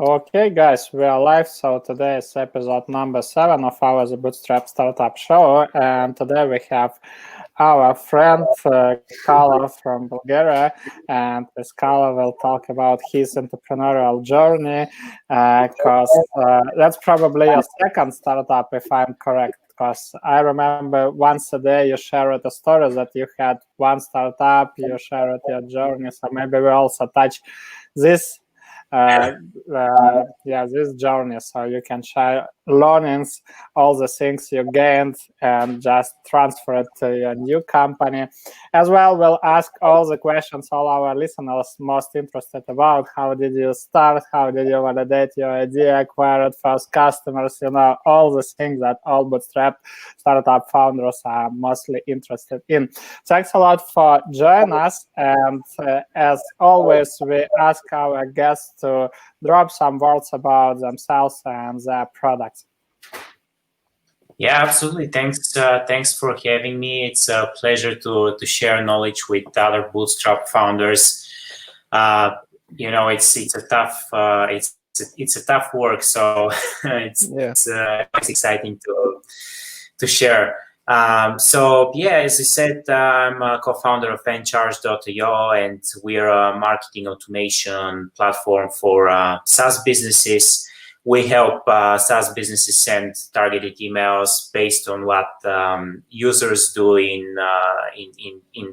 Okay, guys, we are live. So today is episode number 7 of our The Bootstrap Startup Show, and today we have our friend Kalo from Bulgaria, and with Kalo we'll talk about his entrepreneurial journey, because that's probably your second startup, if I'm correct. Because I remember once a day you shared a story that you had one startup, you shared your journey. So maybe we also touch this this journey, so you can share learnings, all the things you gained, and just transfer it to your new company. As well, we'll ask all the questions all our listeners most interested about: how did you start, how did you validate your idea, acquired first customers, all the things that all bootstrap startup founders are mostly interested in. Thanks a lot for joining us, and as always, we ask our guests to drop some words about themselves and their products. Yeah, absolutely. Thanks for having me. It's a pleasure to share knowledge with other bootstrap founders. It's a tough it's a tough work, so it's exciting to share. As I said, I'm a co-founder of Encharge.io, and we're a marketing automation platform for SaaS businesses. We help SaaS businesses send targeted emails based on what users do in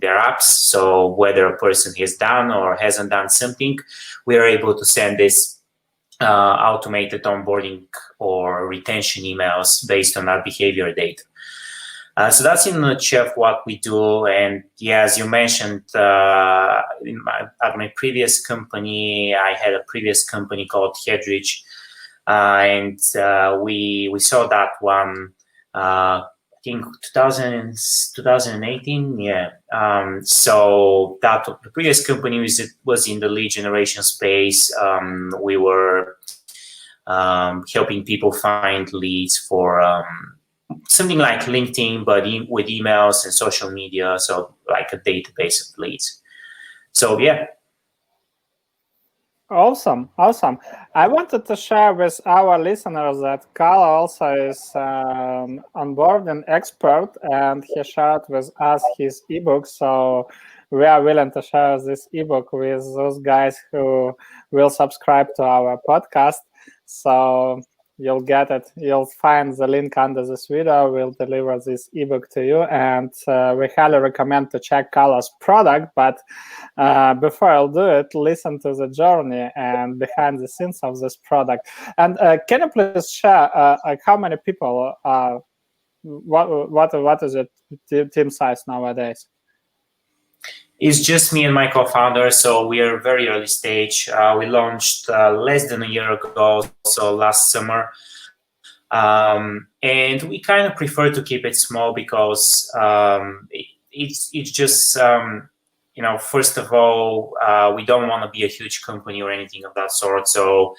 their apps. So whether a person has done or hasn't done something, we are able to send this automated onboarding or retention emails based on our behavior data. So that's in a nutshell what we do. And yeah, as you mentioned, at my previous company, I had a previous company called Hedrich, and we saw that one. I think 2018. Yeah. So that the previous company was in the lead generation space. We were helping people find leads for something like LinkedIn, but with emails and social media, so like a database of leads. So yeah. Awesome. I wanted to share with our listeners that Kalo also is onboarding expert, and he shared with us his ebook. So we are willing to share this ebook with those guys who will subscribe to our podcast. So you'll get it. You'll find the link under this video. We'll deliver this ebook to you, and we highly recommend to check Kalo's product. But before I'll do it, listen to the journey and behind the scenes of this product. And can you please share how many people? What is it? Team size nowadays? It's just me and my co-founder, so we are very early stage. We launched less than a year ago, so last summer. And we kind of prefer to keep it small because it's just, first of all, we don't want to be a huge company or anything of that sort. So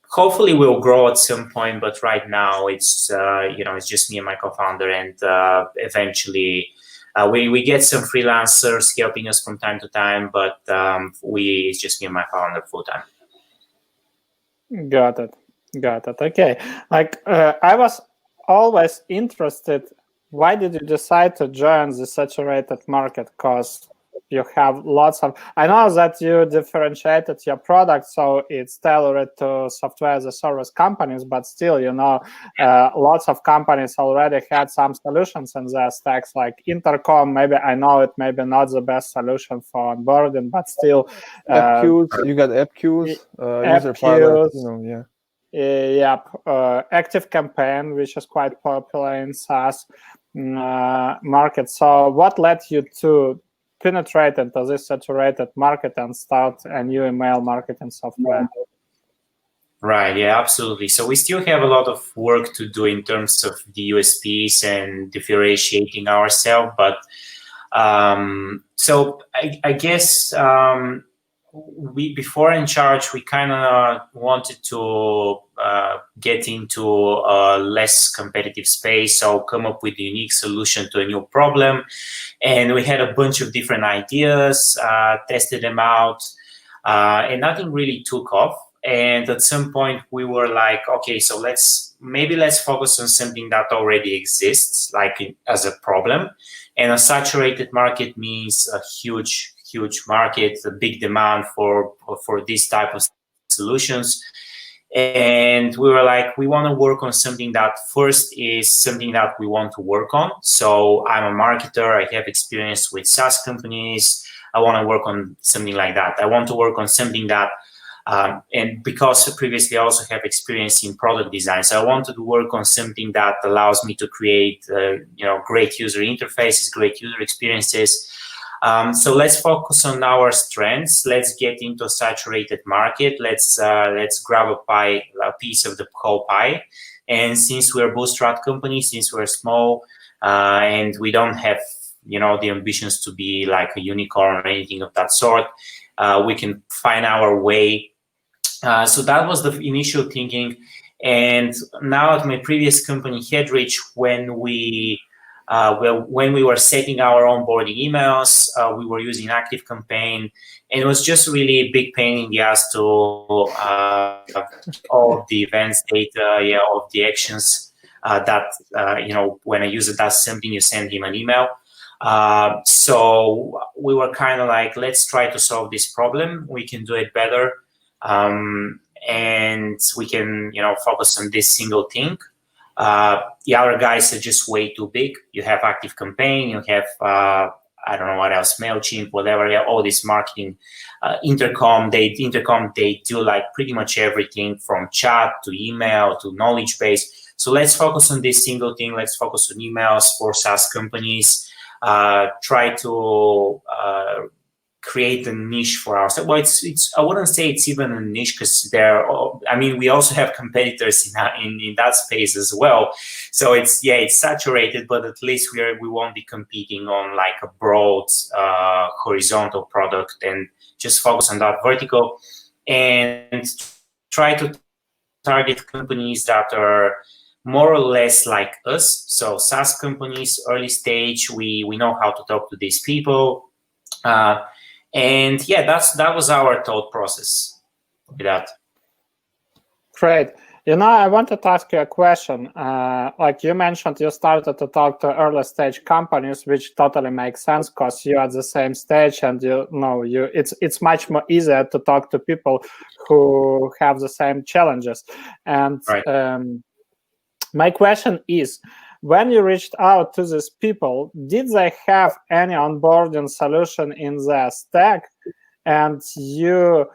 hopefully we'll grow at some point, but right now it's just me and my co-founder, and eventually we get some freelancers helping us from time to time, but it's just me and my founder full time. Got it. Okay. I was always interested. Why did you decide to join the saturated market? Because you have lots of. I know that you differentiated your product, so it's tailored to software as a service companies, but still, lots of companies already had some solutions in their stacks, like Intercom. Maybe I know it maybe not the best solution for onboarding, but still. App queues, you got app queues, user pilot, Active Campaign, which is quite popular in SaaS market. So what led you to penetrate into this saturated market and start a new email marketing software? Right, yeah, absolutely. So we still have a lot of work to do in terms of the USPs and differentiating ourselves. But so I guess before Encharge, we kind of wanted to get into a less competitive space, so come up with a unique solution to a new problem. And we had a bunch of different ideas, tested them out. and nothing really took off. And at some point we were like, okay, so let's focus on something that already exists, like as a problem. And a saturated market means a huge market, a big demand for this type of solutions. And we were like, we want to work on something that first is something that we want to work on. So I'm a marketer, I have experience with SaaS companies. I want to work on something like that. I want to work on something that, and because previously I also have experience in product design, so I wanted to work on something that allows me to create, great user interfaces, great user experiences. So let's focus on our strengths. Let's get into a saturated market. Let's grab a piece of the whole pie. And since we're a bootstrap company, since we're small, and we don't have the ambitions to be like a unicorn or anything of that sort, we can find our way. So that was the initial thinking. And now at my previous company, Headrich, when we were setting our onboarding emails, we were using ActiveCampaign, and it was just really a big pain in the ass to all of the events data, all of the actions that when a user does something, you send him an email. So we were kind of like, let's try to solve this problem. We can do it better, and we can focus on this single thing. The other guys are just way too big. You have ActiveCampaign, you have I don't know what else, MailChimp, whatever. All this marketing, Intercom. They do like pretty much everything from chat to email to knowledge base. So let's focus on this single thing. Let's focus on emails for SaaS companies. Try to create a niche for ourselves. Well, it's I wouldn't say it's even a niche, because we also have competitors in that space as well. So it's saturated, but at least we won't be competing on like a broad horizontal product, and just focus on that vertical and try to target companies that are more or less like us. So SaaS companies, early stage, we know how to talk to these people. And that was our thought process with that. Great. I wanted to ask you a question. Like you mentioned, you started to talk to early stage companies, which totally makes sense because you're at the same stage, and it's much more easier to talk to people who have the same challenges. And right. My question is, when you reached out to these people, did they have any onboarding solution in their stack, and you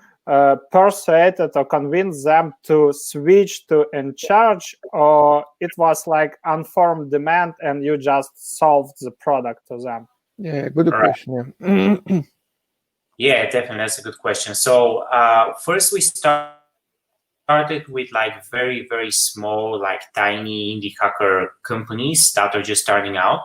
persuaded or convinced them to switch to InCharge, or it was like unformed demand and you just solved the product to them? Yeah, good question. Yeah. Yeah, definitely, that's a good question. So first we started with like very, very small, like tiny indie hacker companies that are just starting out.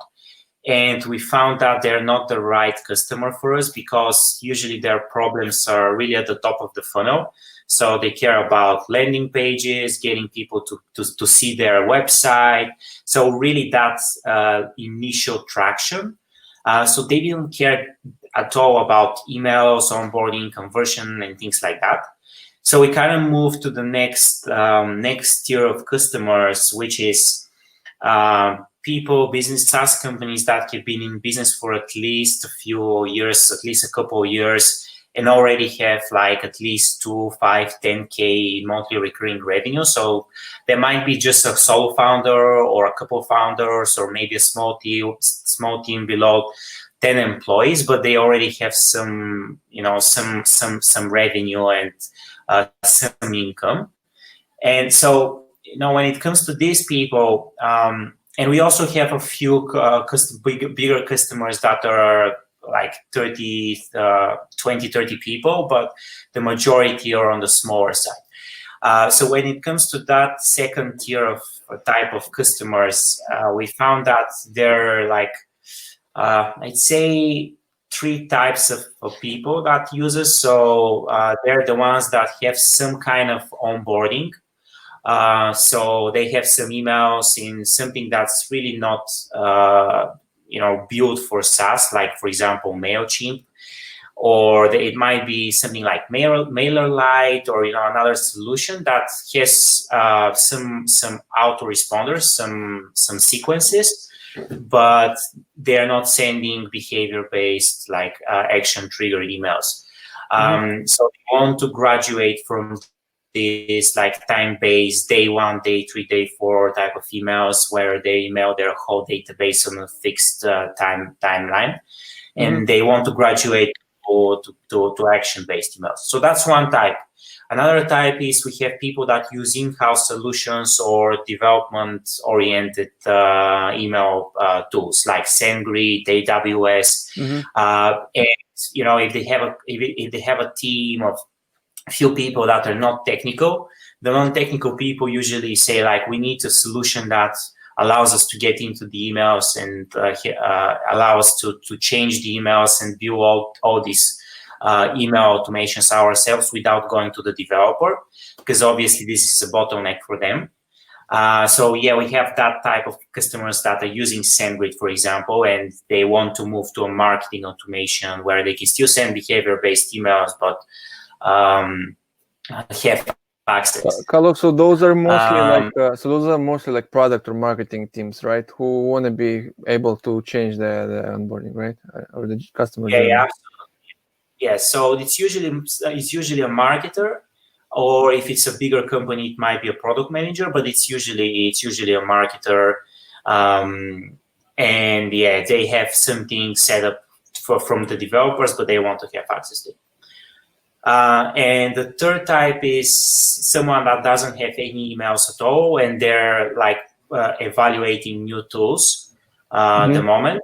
And we found that they're not the right customer for us, because usually their problems are really at the top of the funnel. So they care about landing pages, getting people to see their website. So really that's initial traction. So they didn't care at all about emails, onboarding, conversion, and things like that. So we kind of moved to the next tier of customers, which is business SaaS companies that have been in business for at least a few years, at least a couple of years, and already have like at least 2, 5, 10K monthly recurring revenue. So there might be just a solo founder or a couple of founders, or maybe a small team below 10 employees, but they already have some revenue and some income. And so, when it comes to these people, and we also have a few bigger customers that are like 20, 30 people, but the majority are on the smaller side. So when it comes to that second tier of type of customers, we found that there are like, I'd say 3 types of people that use us. So they're the ones that have some kind of onboarding. So they have some emails in something that's really not, built for SaaS, like for example, MailChimp. or it might be something like MailerLite, or another solution that has some autoresponders, some sequences, but they're not sending behavior-based like action trigger emails. So we want to graduate from this like time-based day 1, day 3, day 4 type of emails where they email their whole database on a fixed timeline, and they want to graduate to action-based emails. So that's one type. Another type is we have people that use in-house solutions or development-oriented email tools like SendGrid, AWS, and if they have a team of few people that are not technical, the non-technical people usually say like, we need a solution that allows us to get into the emails and allow us to change the emails and view all these email automations ourselves without going to the developer, because obviously this is a bottleneck for them. So yeah, we have that type of customers that are using SendGrid, for example, and they want to move to a marketing automation where they can still send behavior-based emails, but have access. Kalo, so those are mostly like product or marketing teams, right? Who want to be able to change the onboarding, right? Or the customer journey. Yeah, absolutely. Yeah, so it's usually a marketer, or if it's a bigger company, it might be a product manager, but it's usually a marketer. And yeah, they have something set up from the developers, but they want to have access to it. And the third type is someone that doesn't have any emails at all, and they're like evaluating new tools at the moment.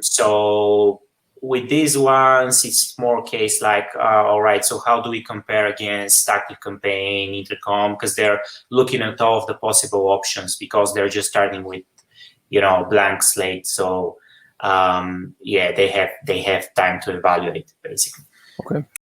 So with these ones, it's more case like, all right, so how do we compare against ActiveCampaign, Intercom? Because they're looking at all of the possible options, because they're just starting with, blank slate. So yeah, they have time to evaluate, basically. Okay.